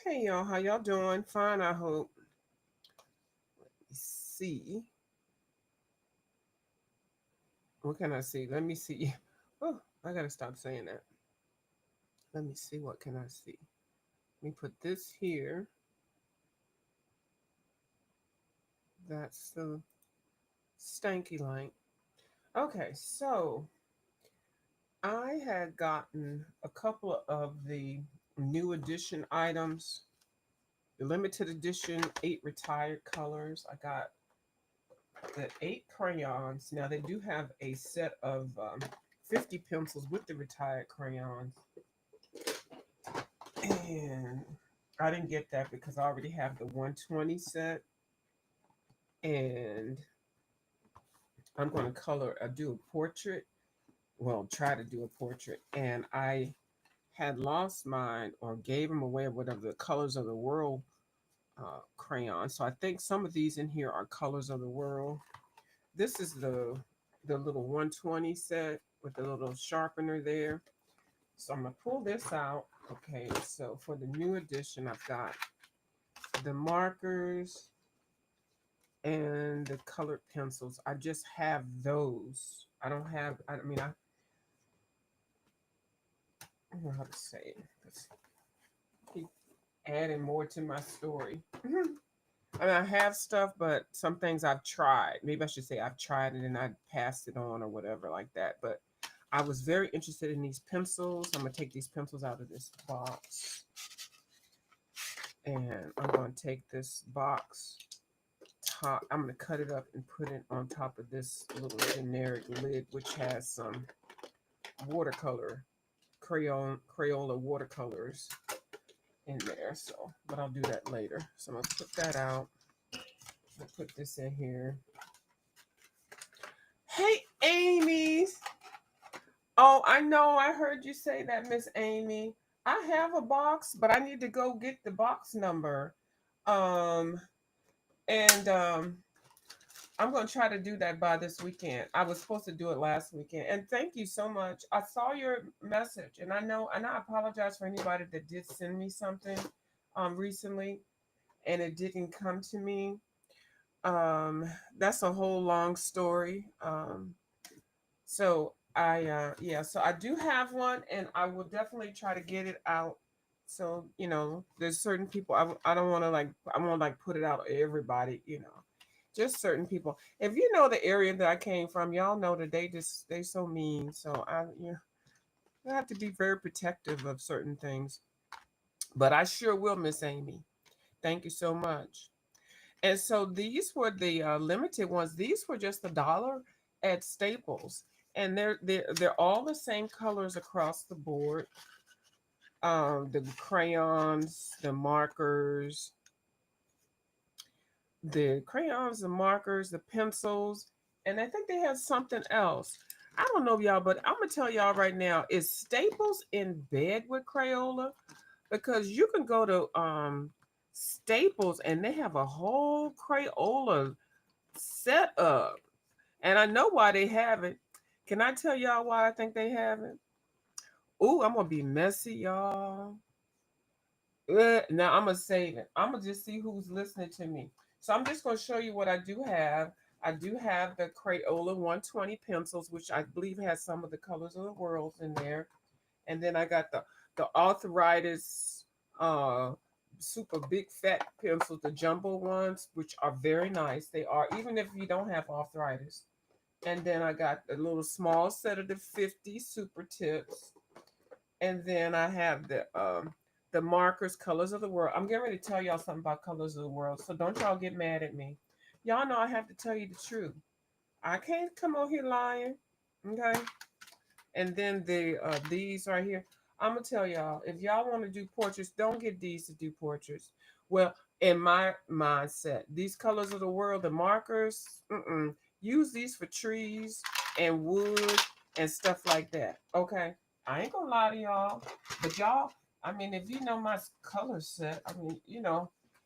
Hey y'all, how y'all doing? Fine, I hope. See, what can I see? Let me see. Oh, I gotta stop saying that. Let me see. What can I see? Let me put this here. That's the stanky light. Okay, so I had gotten a couple of the new edition items, the limited edition 8 retired colors. I got the 8 crayons. Now they do have a set of 50 pencils with the retired crayons, and I didn't get that because I already have the 120 set, and I'm going to do a portrait. Well, try to do a portrait, and I had lost mine or gave them away or whatever, the Colors of the World crayon. So I think some of these in here are Colors of the World. This is the little 120 set with the little sharpener there. So I'm gonna pull this out. Okay, so for the new edition, I've got the markers and the colored pencils. I just have those. I don't have. I don't know how to say it. Let's keep adding more to my story. I have stuff, but some things I've tried. Maybe I should say I've tried it and I passed it on or whatever like that. But I was very interested in these pencils. I'm gonna take these pencils out of this box, and I'm gonna take this box top. I'm gonna cut it up and put it on top of this little generic lid, which has some watercolor, Crayola watercolors in there. So, but I'll do that later. So I'm gonna put that out. I'll put this in here. Hey, Amy. Oh, I know. I heard you say that, Miss Amy. I have a box, but I need to go get the box number. Um, and I'm gonna try to do that by this weekend. I was supposed to do it last weekend. And thank you so much. I saw your message, and I apologize for anybody that did send me something recently and it didn't come to me. Um, that's a whole long story. So yeah, so I do have one, and I will definitely try to get it out. So there's certain people I don't want to like I won't like put it out to everybody, just certain people. If you know the area that I came from, y'all know that they so mean. So I have to be very protective of certain things. But I sure will, Miss Amy. Thank you so much. And so these were the limited ones. These were just $1 at Staples, and they're all the same colors across the board. The crayons, the markers, the pencils, and I think they have something else. I don't know, y'all, but I'm gonna tell y'all right now: is Staples in bed with Crayola? Because you can go to Staples and they have a whole Crayola set up. And I know why they haven't. Can I tell y'all why I think they haven't? Ooh, I'm gonna be messy, y'all. Now I'm gonna save it. I'm gonna just see who's listening to me. So I'm just gonna show you what I do have. I do have the Crayola 120 pencils, which I believe has some of the colors of the world in there. And then I got the arthritis super big fat pencils, the jumbo ones, which are very nice. They are, even if you don't have arthritis. And then I got a little small set of the 50 super tips. And then I have the markers, Colors of the World. I'm getting ready to tell y'all something about Colors of the World, so don't y'all get mad at me. Y'all know I have to tell you the truth. I can't come on here lying. Okay. And then these right here. I'm gonna tell y'all, if y'all want to do portraits, don't get these to do portraits. Well, in my mindset, these Colors of the World, the markers, use these for trees and wood and stuff like that. Okay, I ain't gonna lie to y'all, but y'all, I mean, if you know my color set, I mean,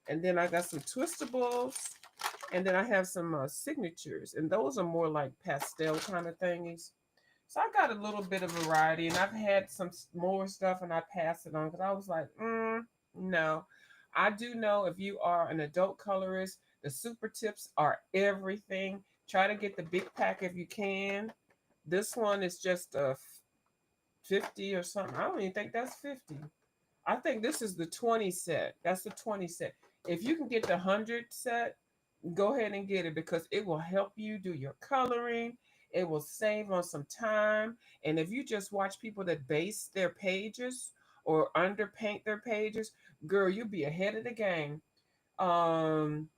and then I got some twistables, and then I have some signatures, and those are more like pastel kind of thingies. So I got a little bit of variety, and I've had some more stuff, and I passed it on because I was like, no. I do know if you are an adult colorist, the super tips are everything. Try to get the big pack if you can. This one is just a 50 or something. I don't even think that's 50. I think this is the 20 set. That's the 20 set. If you can get the 100 set, go ahead and get it because it will help you do your coloring. It will save on some time. And if you just watch people that base their pages or underpaint their pages, girl, you'll be ahead of the game. Um,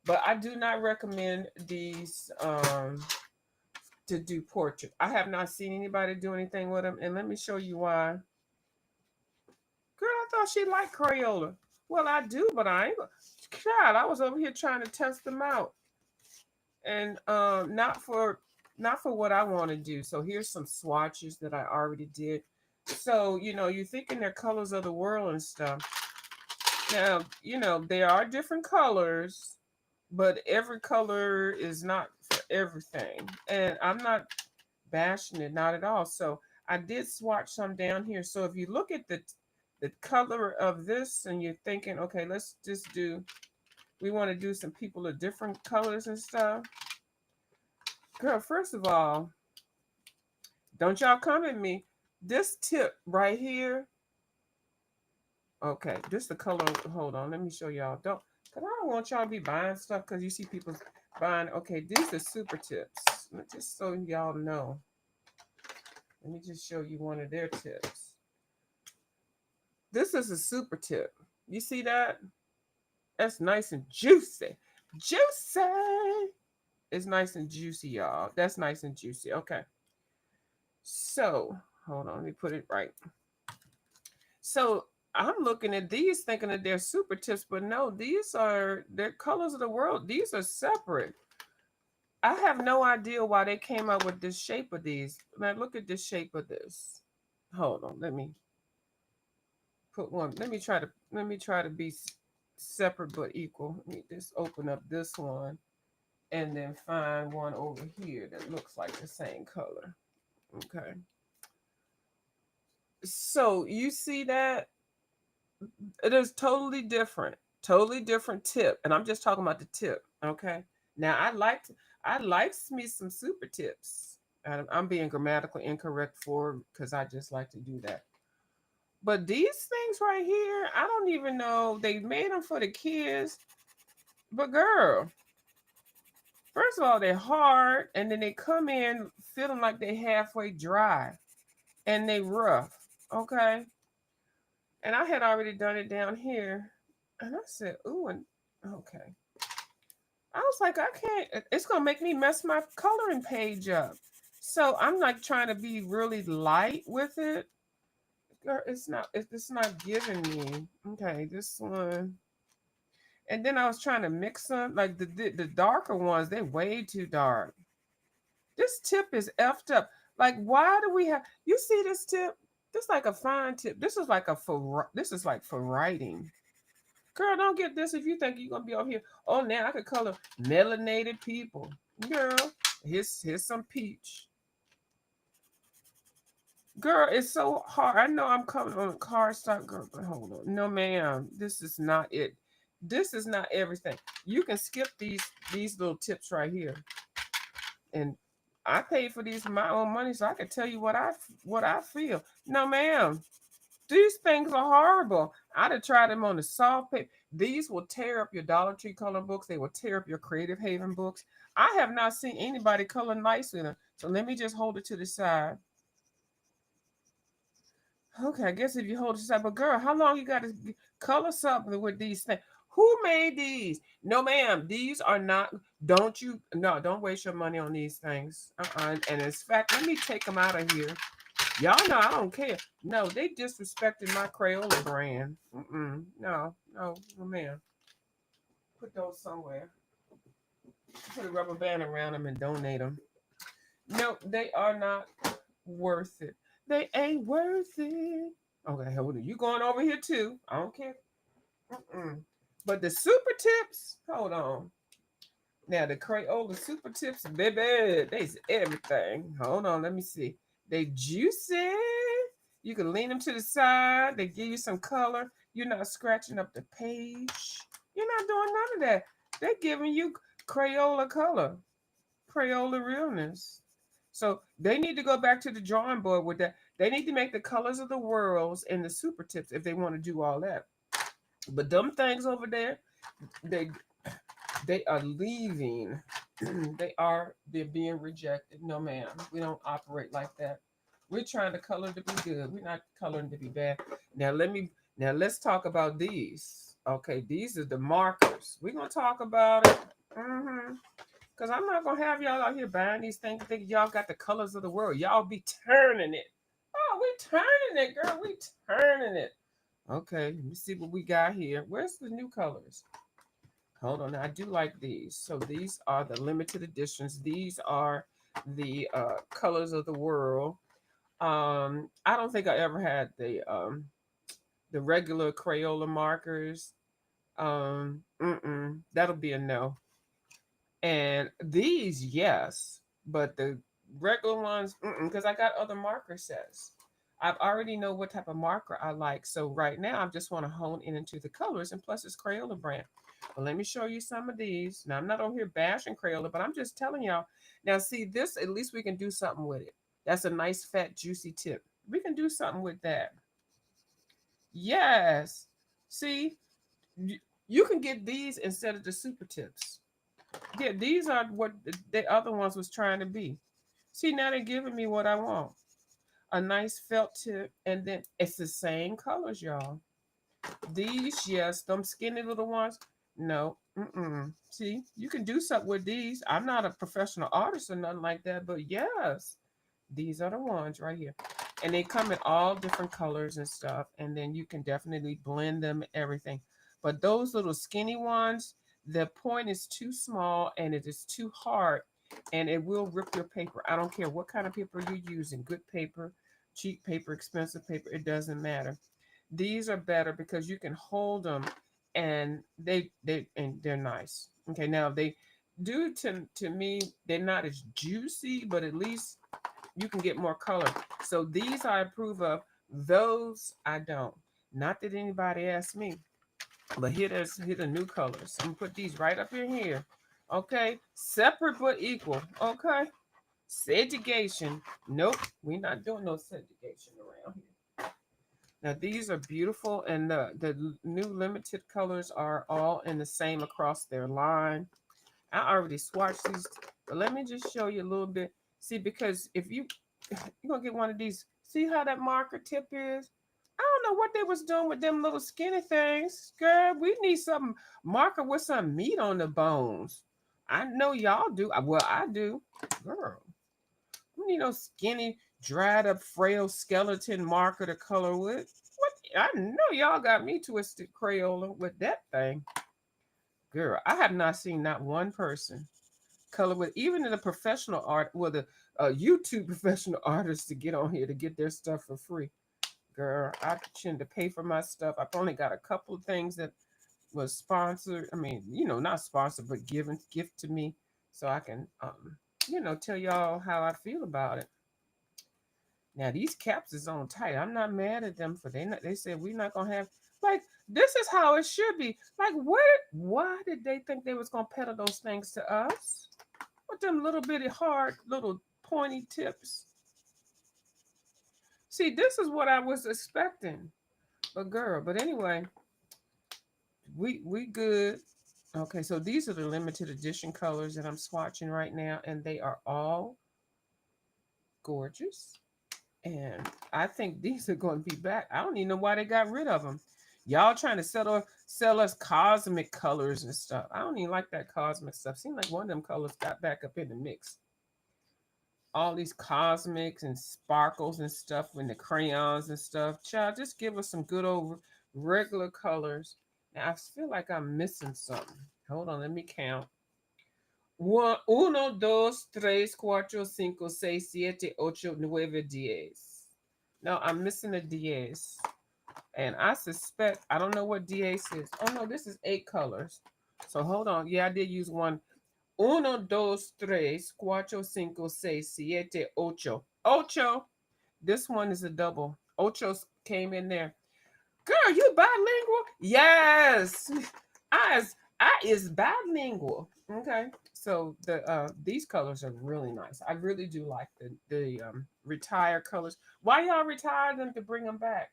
but I do not recommend these to do portrait. I have not seen anybody do anything with them, and let me show you why. Girl, I thought she liked Crayola. Well, I do, but I ain't. God, I was over here trying to test them out, and not for what I want to do. So here's some swatches that I already did. So you're thinking they're colors of the world and stuff. Now there are different colors, but every color is not for everything, and I'm not bashing it, not at all. So I did swatch some down here. So if you look at the color of this and you're thinking, okay, let's just do, we want to do some people of different colors and stuff. Girl, first of all, don't y'all come at me. This tip right here, okay, this the color. Hold on, let me show y'all. Cause I don't want y'all to be buying stuff because you see people buying. Okay, these are super tips. Just so y'all know. Let me just show you one of their tips. This is a super tip. You see that? That's nice and juicy. Juicy. It's nice and juicy, y'all. That's nice and juicy. Okay. So, hold on. Let me put it right. So, I'm looking at these thinking that they're super tips, but no, they're colors of the world. These are separate. I have no idea why they came up with this shape of these. Now, look at the shape of this. Hold on. Let me put one. Let me try to be separate but equal. Let me just open up this one and then find one over here that looks like the same color. Okay. So you see that it is totally different tip, and I'm just talking about the tip. Okay. Now I like me some super tips. I'm being grammatically incorrect for because I just like to do that. But these things right here, I don't even know. They made them for the kids. But girl, first of all, they're hard, and then they come in feeling like they halfway dry, and they rough. Okay, and I had already done it down here, and I said, "Ooh," and okay. I was like, I can't. It's gonna make me mess my coloring page up. So I'm like trying to be really light with it. Girl, it's not giving me. Okay, this one. And then I was trying to mix them, like the darker ones, they're way too dark. This tip is effed up. Like, why do we have? You see this tip? This like a fine tip. This is like for writing. Girl, don't get this if you think you're gonna be over here. Oh, now I could color melanated people. Girl, here's some peach. Girl, it's so hard. I know I'm coming on a cardstock, girl, but hold on. No, ma'am, this is not it. This is not everything. You can skip these little tips right here. And I paid for these with my own money, so I can tell you what I feel. No, ma'am, these things are horrible. I'd have tried them on the soft paper. These will tear up your Dollar Tree color books. They will tear up your Creative Haven books. I have not seen anybody color nice in them. So let me just hold it to the side. Okay, I guess if you hold this up, but girl, how long you got to color something with these things? Who made these? No, ma'am, these are not. Don't you? No, don't waste your money on these things. And in fact, let me take them out of here. Y'all know I don't care. No, they disrespected my Crayola brand. No, no, no, ma'am. Put those somewhere. Put a rubber band around them and donate them. No, they are not worth it. They ain't worth it. Okay, hold on. You going over here too? I don't care. But the super tips, hold on. Now the Crayola super tips, baby, they's everything. Hold on, let me see. They juicy. You can lean them to the side. They give you some color. You're not scratching up the page. You're not doing none of that. They're giving you Crayola color, Crayola realness. So they need to go back to the drawing board with that. They need to make the colors of the worlds and the super tips if they want to do all that. But them things over there, they they are leaving. They're being rejected. No, ma'am. We don't operate like that. We're trying to color to be good. We're not coloring to be bad. Let's talk about these. Okay, these are the markers. We're gonna talk about it. Cause I'm not gonna have y'all out here buying these things thinking y'all got the colors of the world. Y'all be turning it. Oh, we turning it, girl. We turning it. Okay, let me see what we got here. Where's the new colors? Hold on, I do like these. So these are the limited editions. These are the colors of the world. I don't think I ever had the regular Crayola markers. That'll be a no. And these, yes, but the regular ones, because I got other marker sets. I already know what type of marker I like. So right now, I just want to hone in into the colors, and plus it's Crayola brand. But let me show you some of these. Now I'm not on here bashing Crayola, but I'm just telling y'all. Now see this, at least we can do something with it. That's a nice fat juicy tip. We can do something with that. Yes. See, you can get these instead of the super tips. Yeah, these are what the other ones was trying to be. See, now they're giving me what I want. A nice felt tip, and then it's the same colors, y'all. These, yes, them skinny little ones. No, See, you can do something with these. I'm not a professional artist or nothing like that, but yes, these are the ones right here. And they come in all different colors and stuff, and then you can definitely blend them, everything. But those little skinny ones, the point is too small and it is too hard, and it will rip your paper. I don't care what kind of paper you're using, good paper, cheap paper, expensive paper, it doesn't matter. These are better because you can hold them, and they're nice. Okay, now they do to me, they're not as juicy, but at least you can get more color. So these I approve of. Those I don't. Not that anybody asked me, but here the new colors. I'm gonna put these right up in here. Okay, separate but equal. Okay, segregation. Nope, we're not doing no segregation around here. Now these are beautiful, and the new limited colors are all in the same across their line. I already swatched these, but let me just show you a little bit. See, because if you're gonna get one of these, see how that marker tip is? I don't know what they was doing with them little skinny things. Girl, we need some marker with some meat on the bones. I know y'all do. Well, I do. Girl, we need no skinny, dried up, frail skeleton marker to color with. What? I know y'all got me twisted Crayola with that thing. Girl, I have not seen not one person color with, even in a professional art, with a YouTube professional artist to get on here to get their stuff for free. Girl, I tend to pay for my stuff. I've only got a couple of things that was sponsored. I mean, not sponsored, but gift to me, so I can, tell y'all how I feel about it. Now these caps is on tight. I'm not mad at them for they said we're not gonna have, like, this is how it should be. Like, why did they think they was gonna peddle those things to us? With them little bitty hard little pointy tips. See, this is what I was expecting. But anyway, we good. Okay, so these are the limited edition colors that I'm swatching right now, and they are all gorgeous. And I think these are going to be back. I don't even know why they got rid of them. Y'all trying to sell us cosmic colors and stuff. I don't even like that cosmic stuff. Seems like one of them colors got back up in the mix. All these cosmics and sparkles and stuff with the crayons and stuff. Child, just give us some good old regular colors. Now I feel like I'm missing something. Hold on, let me count. Uno, dos, tres, cuatro, cinco, seis, siete, ocho, nueve, diez. No, I'm missing a diez. And I suspect, I don't know what diez is. Oh no, this is 8 colors. So hold on. Yeah, I did use one. Uno, dos, tres, cuatro, cinco, seis, siete, ocho. Ocho. This one is a double. Ocho came in there. Girl, you bilingual? Yes. I is bilingual. Okay. So these colors are really nice. I really do like the retired colors. Why y'all retire them to bring them back?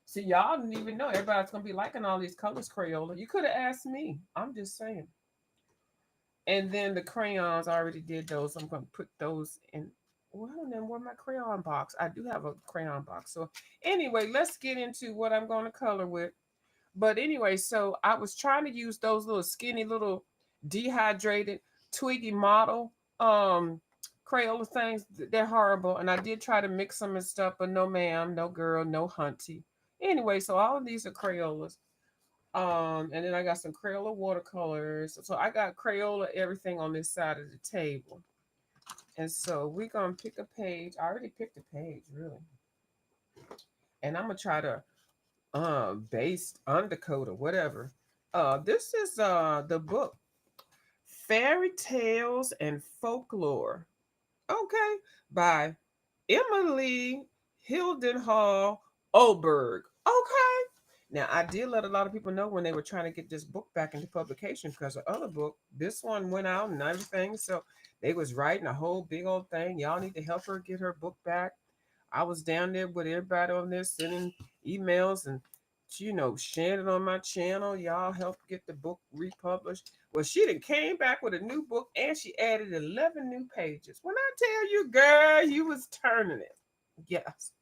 See, y'all didn't even know everybody's gonna be liking all these colors, Crayola. You could have asked me. I'm just saying. And then the crayons, I already did those. I'm gonna put those in. Well, then where my crayon box? I do have a crayon box. So anyway, let's get into what I'm gonna color with. But anyway, so I was trying to use those little skinny little dehydrated Twiggy model Crayola things. They're horrible. And I did try to mix them and stuff, but no ma'am, no girl, no hunty. Anyway, so all of these are Crayolas. And then I got some Crayola watercolors. So I got Crayola everything on this side of the table. And so we're gonna pick a page. I already picked a page, really. And I'm gonna try to based undercoat or whatever. This is the book Fairy Tales and Folklore. Okay, by Emily Hildenhall Oberg. Okay. Now I did let a lot of people know when they were trying to get this book back into publication because the other book, this one went out and everything. So they was writing a whole big old thing. Y'all need to help her get her book back. I was down there with everybody on this, sending emails and sharing it on my channel. Y'all help get the book republished. Well, she done came back with a new book and she added 11 new pages. When I tell you, girl, you was turning it. Yes.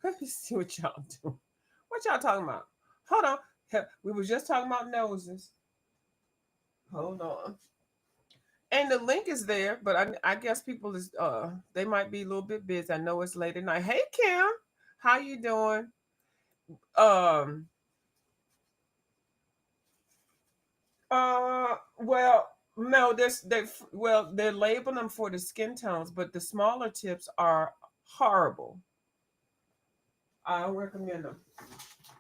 Let me see what y'all doing. What y'all talking about? Hold on. We was just talking about noses. Hold on. And the link is there, but I guess people is they might be a little bit busy. I know it's late at night. Hey Kim, how you doing? Um well, no, they're labeling them for the skin tones, but the smaller tips are horrible. I don't recommend them.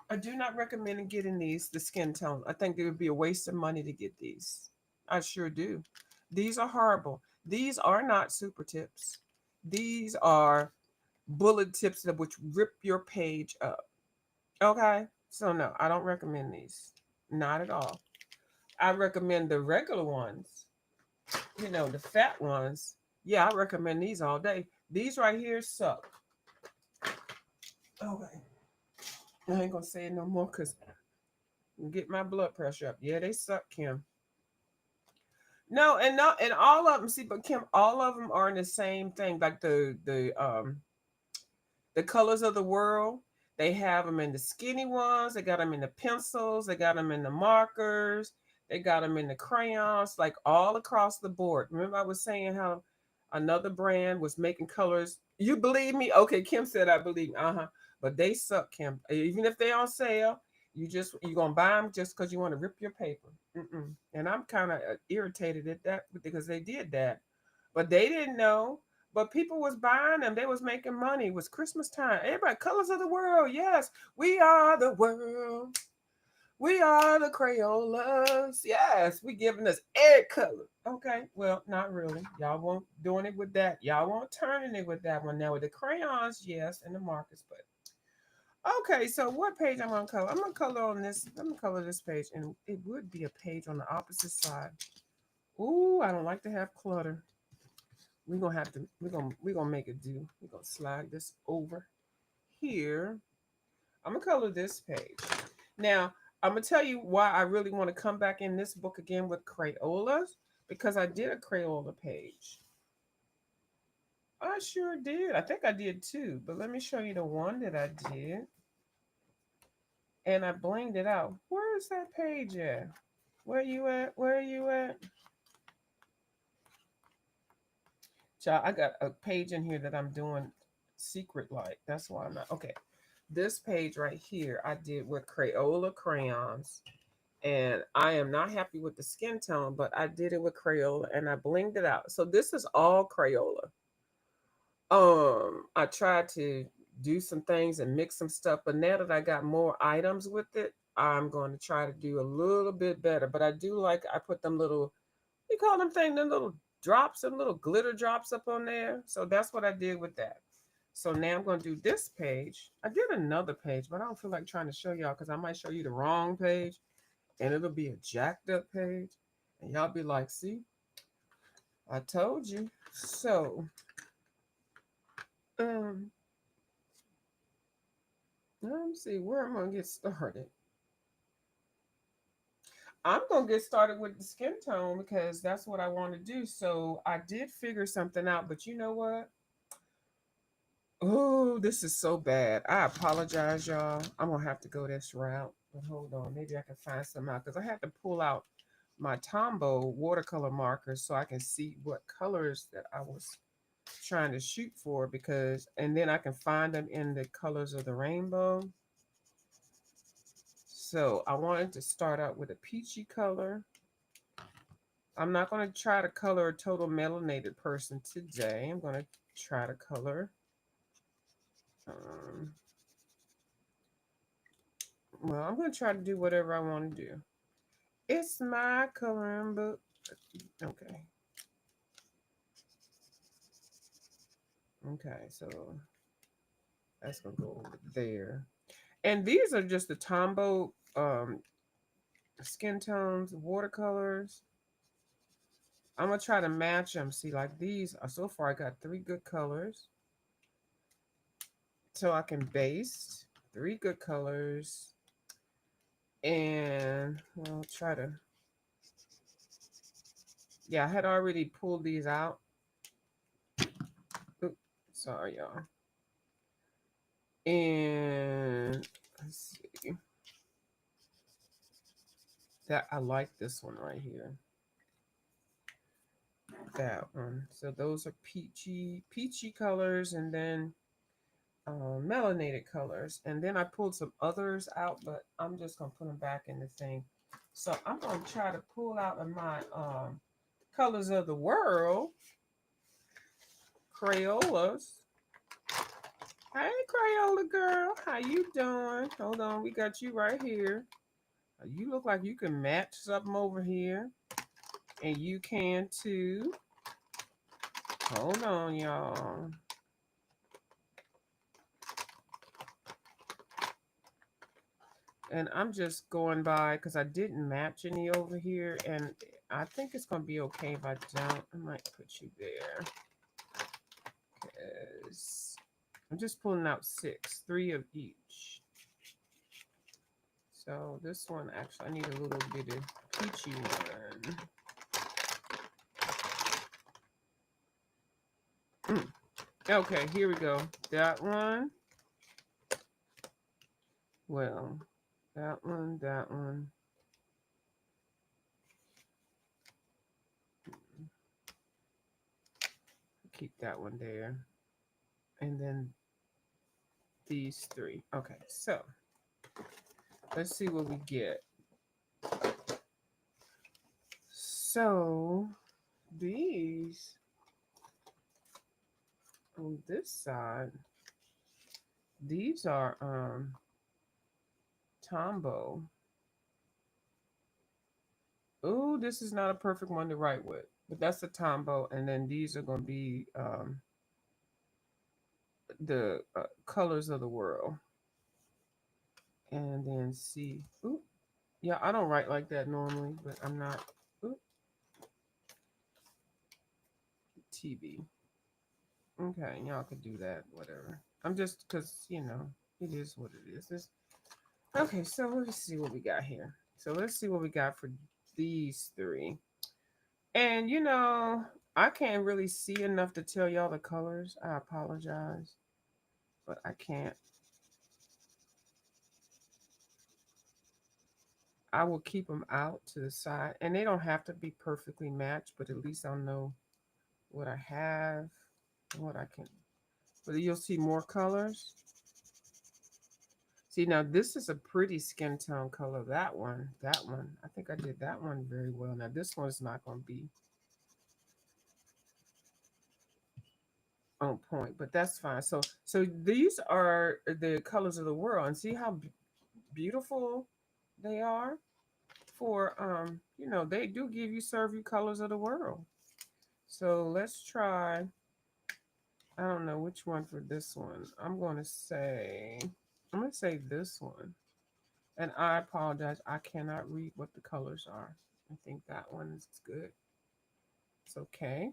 I do not recommend getting these, the skin tone. I think it would be a waste of money to get these. I sure do. These are horrible. These are not super tips. These are bullet tips that which rip your page up. Okay? So no, I don't recommend these. Not at all. I recommend the regular ones. The fat ones. Yeah, I recommend these all day. These right here suck. Okay. I ain't gonna say it no more because get my blood pressure up. Yeah, they suck, Kim. No, and not and all of them. See, but Kim, all of them are in the same thing. Like the colors of the world. They have them in the skinny ones. They got them in the pencils. They got them in the markers. They got them in the crayons. Like all across the board. Remember, I was saying how another brand was making colors. You believe me? Okay, Kim said I believe. But they suck, Kim. Even if they on sale, you gonna buy them just because you want to rip your paper. And I'm kind of irritated at that because they did that, but they didn't know. But people was buying them. They was making money. It was Christmas time. Everybody, colors of the world. Yes, we are the world. We are the Crayolas. Yes, we giving us every color. Okay, well, not really. Y'all won't doing it with that. Y'all won't turning it with that one. Now with the crayons, yes, and the markers. But okay, so what page I'm gonna color? I'm gonna color on this. I'm gonna color this page, and it would be a page on the opposite side. Ooh, I don't like to have clutter. We're gonna have to. We're gonna make it do. We're gonna slide this over here. I'm gonna color this page. Now I'm gonna tell you why I really want to come back in this book again with Crayolas because I did a Crayola page. I sure did. I think I did too. But let me show you the one that I did, and I blinged it out. Where is that page at? Where you at? Where you at? Child, I got a page in here that I'm doing secret like. That's why I'm not. Okay. This page right here, I did with Crayola crayons. And I am not happy with the skin tone, but I did it with Crayola and I blinged it out. So this is all Crayola. I tried to do some things and mix some stuff, but now that I got more items with it, I'm going to try to do a little bit better. But I do like I put them little, you call them things, them little drops, some little glitter drops up on there. So that's what I did with that. So now I'm going to do this page. I did another page, but I don't feel like trying to show y'all because I might show you the wrong page and it'll be a jacked up page. And y'all be like, see, I told you. So, um, let me see where I'm going to get started. I'm going to get started with the skin tone because that's what I want to do. So I did figure something out, but you know what? Oh, this is so bad. I apologize, y'all. I'm gonna have to go this route. But hold on, maybe I can find some out because I have to pull out my Tombow watercolor markers so I can see what colors that I was trying to shoot for because and then I can find them in the colors of the rainbow. So I wanted to start out with a peachy color. I'm not going to try to color a total melanated person today. I'm going to try to color um, well, I'm going to try to do whatever I want to do. It's my coloring book. Okay. Okay, so that's going to go over there. And these are just the Tombow skin tones, watercolors. I'm going to try to match them. See, like these, so far I got 3 good colors. So I can base 3 good colors. And I'll try to, yeah, I had already pulled these out. Oops, sorry, y'all. And let's see. That I like this one right here. That one. So those are peachy colors, and then melanated colors. And then I pulled some others out, but I'm just gonna put them back in the thing. So I'm gonna try to pull out of my colors of the world Crayolas. Hey, Crayola girl, how you doing? Hold on, we got you right here. You look like you can match something over here, and you can too. Hold on, y'all. And I'm just going by because I didn't match any over here, and I think it's gonna be okay if I don't. I might put you there because I'm just pulling out 6, 3 of each. So this one, actually, I need a little bit of peachy one. Okay, here we go. That one. Well, that one, that one. Keep that one there. And then these 3. Okay, so let's see what we get. So these on this side, these are Tombow. Oh, this is not a perfect one to write with, but that's the Tombow, and then these are going to be the colors of the world. And then see, ooh, yeah, I don't write like that normally, but I'm not. Ooh, TV. Okay, y'all could do that, whatever. I'm just because it is what it is. Okay, so let's see what we got here. So let's see what we got for these 3. And I can't really see enough to tell y'all the colors. I apologize, but I can't. I will keep them out to the side, and they don't have to be perfectly matched, but at least I'll know what I have, what I can. But you'll see more colors. See, now this is a pretty skin tone color. That one. I think I did that one very well. Now this one's not going to be on point, but that's fine. So these are the colors of the world, and see how beautiful they are. For they do serve you colors of the world. So let's try I don't know which one for this one. I'm gonna say this one. And I apologize. I cannot read what the colors are. I think that one is good. It's okay.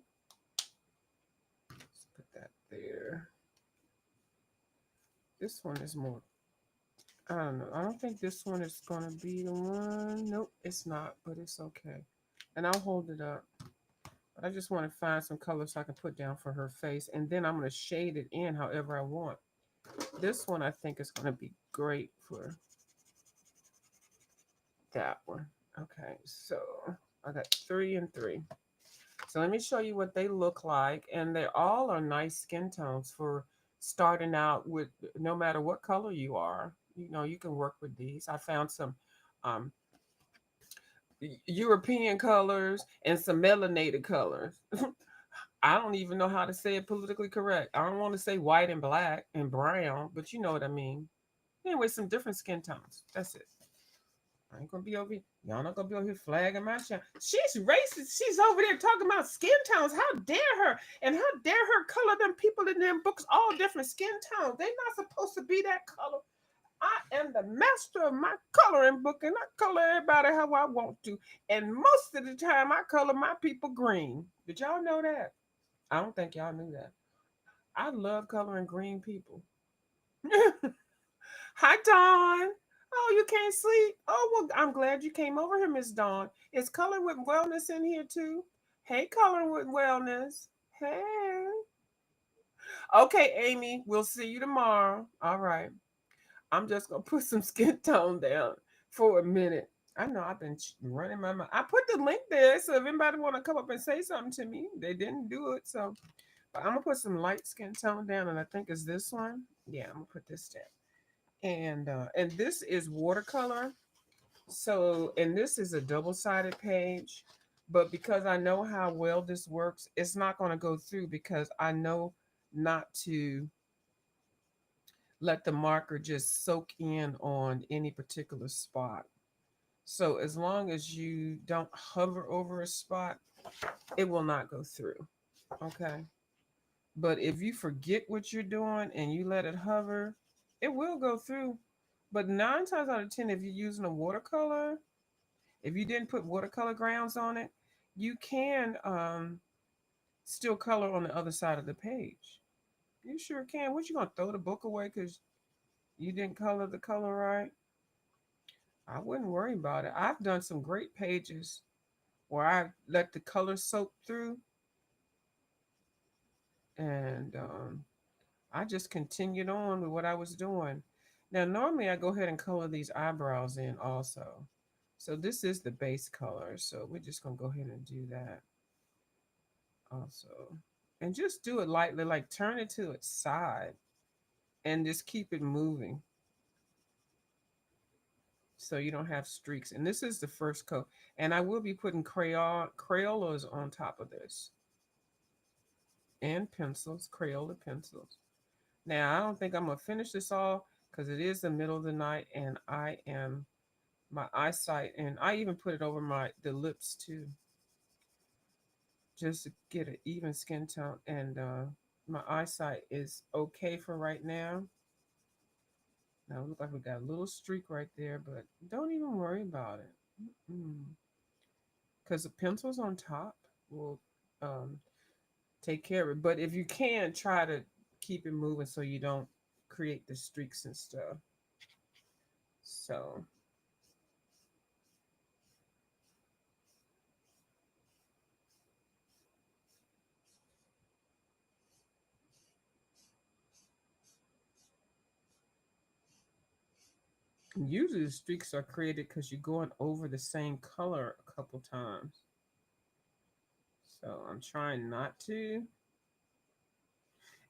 Let's put that there. This one is more. I don't know. I don't think this one is gonna be the one. Nope, it's not. But it's okay. And I'll hold it up. But I just want to find some colors so I can put down for her face, and then I'm gonna shade it in however I want. This one I think is gonna be great for that one. Okay, so I got 3 and 3. So let me show you what they look like. And they all are nice skin tones for starting out with, no matter what color you are. You know, you can work with these. I found some um, European colors and some melanated colors. I don't even know how to say it politically correct. I don't want to say white and black and brown, but you know what I mean. Anyway, some different skin tones. That's it. I ain't gonna be over here. Y'all not gonna be over here flagging my shit. She's racist. She's over there talking about skin tones. How dare her? And how dare her color them people in them books all different skin tones? They're not supposed to be that color. I am the master of my coloring book, and I color everybody how I want to. And most of the time, I color my people green. Did y'all know that? I don't think y'all knew that. I love coloring green people. Hi, Dawn. Oh, you can't sleep? Oh, well, I'm glad you came over here, Miss Dawn. Is Color with Wellness in here too? Hey, Color with Wellness. Hey. Okay, Amy, we'll see you tomorrow. All right. I'm just going to put some skin tone down for a minute. I know I've been running my mouth. I put the link there, so if anybody want to come up and say something to me, they didn't do it. So, but I'm going to put some light skin tone down, and I think it's this one. Yeah, I'm going to put this down. And this is watercolor. So, and this is a double-sided page, but because I know how well this works, it's not going to go through because I know not to let the marker just soak in on any particular spot. So as long as you don't hover over a spot, it will not go through. Okay. But if you forget what you're doing and you let it hover, it will go through. But 9 times out of 10, if you're using a watercolor, if you didn't put watercolor grounds on it, you can still color on the other side of the page. You sure can. What, you gonna throw the book away because you didn't color the color right? I wouldn't worry about it. I've done some great pages where I let the color soak through, and I just continued on with what I was doing. Now, normally I go ahead and color these eyebrows in also. So this is the base color. So we're just gonna go ahead and do that also. And just do it lightly, like turn it to its side and just keep it moving so you don't have streaks. And this is the first coat. And I will be putting Crayolas on top of this and pencils, Crayola pencils. Now, I don't think I'm going to finish this all because it is the middle of the night and my eyesight, and I even put it over the lips too, just to get an even skin tone. And my eyesight is okay for right now. Now, it looks like we got a little streak right there, but don't even worry about it. Because the pencils on top will um, take care of it. But if you can, try to keep it moving so you don't create the streaks and stuff. So, usually the streaks are created because you're going over the same color a couple times. So I'm trying not to.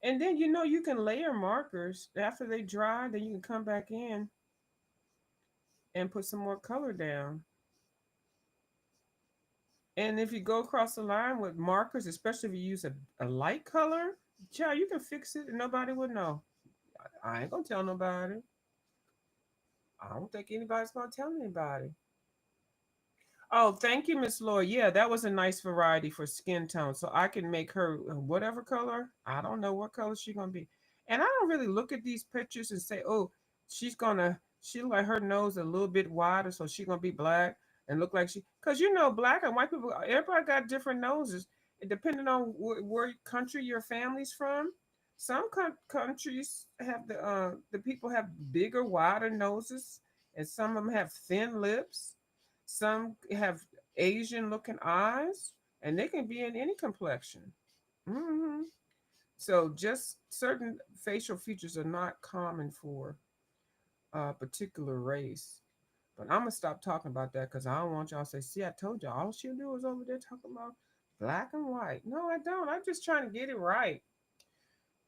And then you can layer markers after they dry, then you can come back in and put some more color down. And if you go across the line with markers, especially if you use a light color, child, you can fix it and nobody would know. I ain't gonna tell nobody. I don't think anybody's gonna tell anybody. Oh, thank you, Miss Laura. Yeah, that was a nice variety for skin tone. So I can make her whatever color. I don't know what color she's gonna be. And I don't really look at these pictures and say, oh, she look like her nose a little bit wider, so she's gonna be black and look like she because you know black and white people, everybody got different noses. And depending on where country your family's from. Some countries have the people have bigger, wider noses, and some of them have thin lips. Some have Asian looking eyes, and they can be in any complexion. hmm So, just certain facial features are not common for a particular race. But I'm gonna stop talking about that because I don't want y'all to say, "See, I told y'all all she'll do is over there talking about black and white." No, I don't. I'm just trying to get it right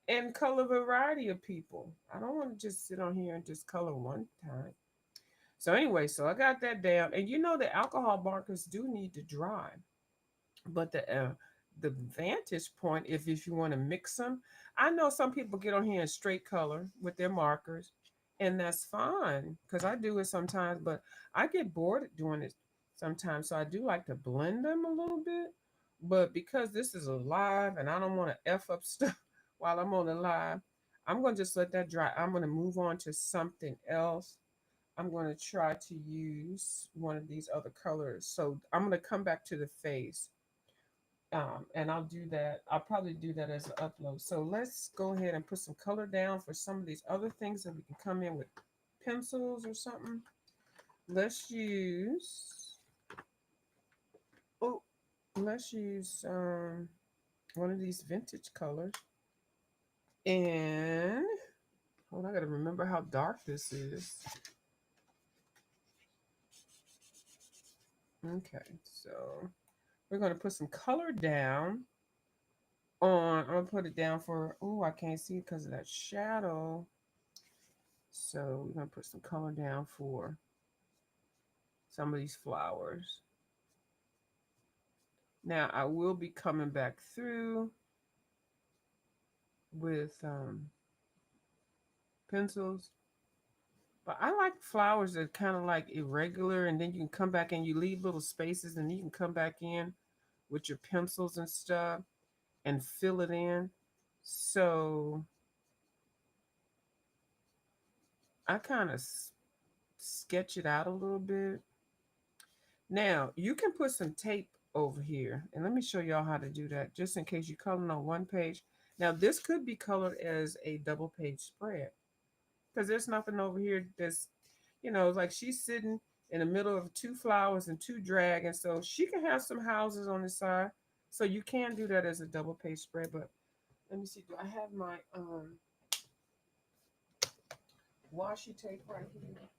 and color variety of people. I don't want to just sit on here and just color one time. So anyway, so I got that down, and you know the alcohol markers do need to dry, but the vantage point, if you want to mix them, I know some people get on here in straight color with their markers, and that's fine because I do it sometimes, but I get bored at doing it sometimes, so I do like to blend them a little bit. But because this is a live and I don't want to f up stuff while I'm on the live, I'm gonna just let that dry. I'm gonna move on to something else. I'm going to try to use one of these other colors. So I'm going to come back to the face, and I'll do that. I'll probably do that as an upload. So let's go ahead and put some color down for some of these other things that we can come in with pencils or something. Let's use, oh, let's use one of these vintage colors. And hold on, I got to remember how dark this is. Okay, so we're going to put some color down on. I'm gonna put it down for. Oh, I can't see it because of that shadow. So we're gonna put some color down for some of these flowers. Now I will be coming back through with pencils, but I like flowers that kind of like irregular, and then you can come back and you leave little spaces, and you can come back in with your pencils and stuff and fill it in. So I kind of sketch it out a little bit. Now, you can put some tape over here, and let me show y'all how to do that, just in case you're coloring on one page. Now, this could be colored as a double page spread, because there's nothing over here that's, like she's sitting in the middle of two flowers and two dragons, so she can have some houses on the side. So you can do that as a double page spread, but let me see, do I have my washi tape right here?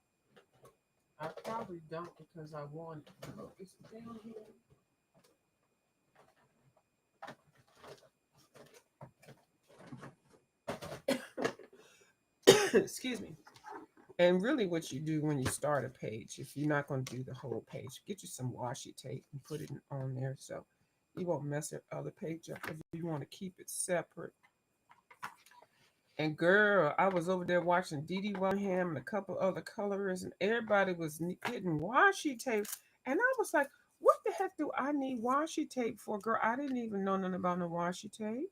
I probably don't because I want, oh, it's down here. Excuse me. And really, what you do when you start a page, if you're not going to do the whole page, get you some washi tape and put it on there so you won't mess the other page up if you want to keep it separate. And girl, I was over there watching Dee Dee Ham and a couple other colorists, and everybody was getting washi tape. And I was like, what the heck do I need washi tape for? Girl, I didn't even know nothing about no washi tape.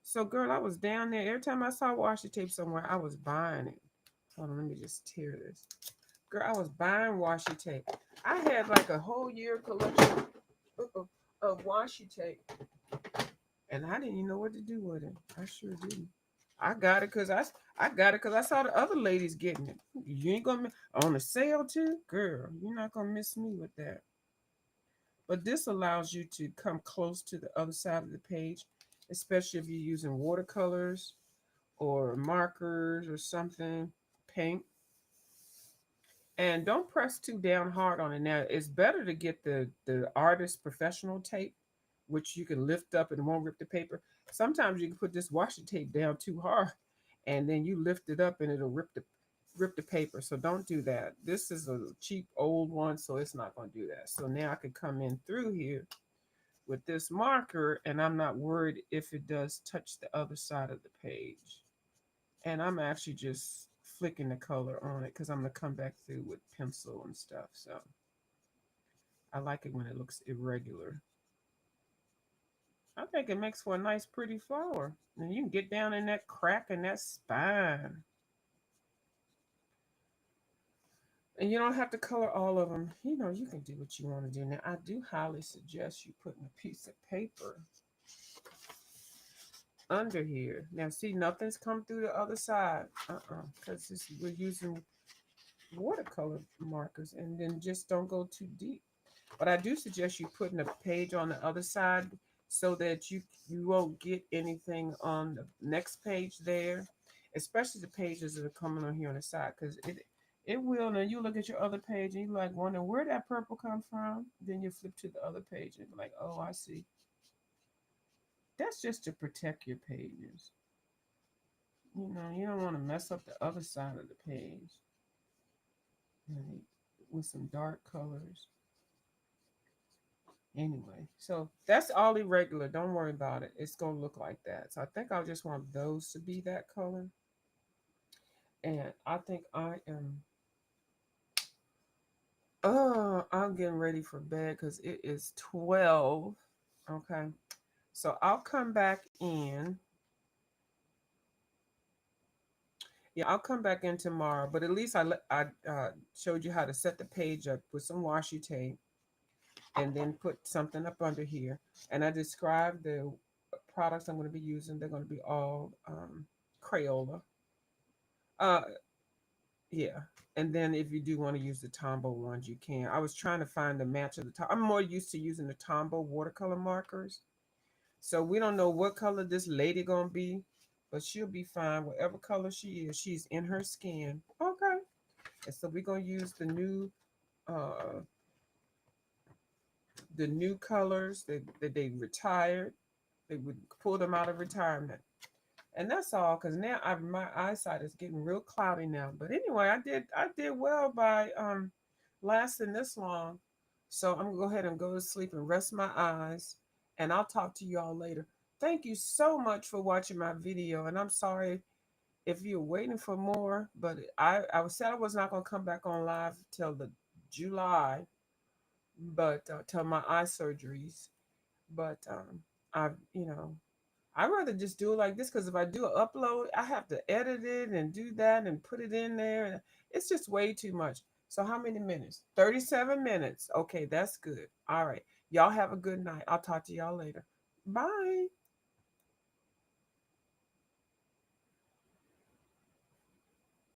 So, girl, I was down there. Every time I saw washi tape somewhere, I was buying it. Hold on, let me just tear this. Girl, I was buying washi tape. I had like a whole year collection of washi tape, and I didn't even know what to do with it. I sure didn't. I got it because I saw the other ladies getting it. You ain't gonna on a sale too, girl. You're not gonna miss me with that. But this allows you to come close to the other side of the page, especially if you're using watercolors or markers or something, paint. And don't press too down hard on it. Now, it's better to get the artist professional tape, which you can lift up and it won't rip the paper. Sometimes you can put this washi tape down too hard, and then you lift it up and it'll rip the paper. So don't do that. This is a cheap old one, so it's not going to do that. So now I can come in through here with this marker, and I'm not worried if it does touch the other side of the page. And I'm actually just flicking the color on it because I'm going to come back through with pencil and stuff. So I like it when it looks irregular. I think it makes for a nice, pretty flower. And you can get down in that crack in that spine. And you don't have to color all of them. You know, you can do what you want to do. Now, I do highly suggest you putting a piece of paper under here. Now, see, nothing's come through the other side. Because we're using watercolor markers, and then just don't go too deep. But I do suggest you putting a page on the other side so that you won't get anything on the next page there, especially the pages that are coming on here on the side, because it will. Now you look at your other page and you like wondering where that purple come from. Then you flip to the other page and be like, oh, I see. That's just to protect your pages. You know, you don't want to mess up the other side of the page. And with some dark colors. Anyway, so that's all irregular. Don't worry about it. It's going to look like that. So I think I just want those to be that color. And I think I'm getting ready for bed because it is 12. Okay. So I'll come back in. Yeah, I'll come back in tomorrow. But at least I showed you how to set the page up with some washi tape and then put something up under here. And I described the products I'm going to be using. They're going to be all Crayola. Uh, yeah. And then if you do want to use the Tombow ones, you can. I was trying to find the match of the top. I'm more used to using the Tombow watercolor markers. So we don't know what color this lady gonna be, but she'll be fine. Whatever color she is, she's in her skin. Okay. And so we're gonna use uh the new colors that they retired. They would pull them out of retirement. And that's all, because now my eyesight is getting real cloudy now. But anyway, I did well by lasting this long. So I'm gonna go ahead and go to sleep and rest my eyes. And I'll talk to you all later. Thank you so much for watching my video. And I'm sorry if you're waiting for more, but I said I was not gonna come back on live till the July, but till my eye surgeries. But I've I'd rather just do it like this, because if I do an upload, I have to edit it and do that and put it in there. And it's just way too much. So how many minutes? 37 minutes. Okay, that's good. All right. Y'all have a good night. I'll talk to y'all later. Bye.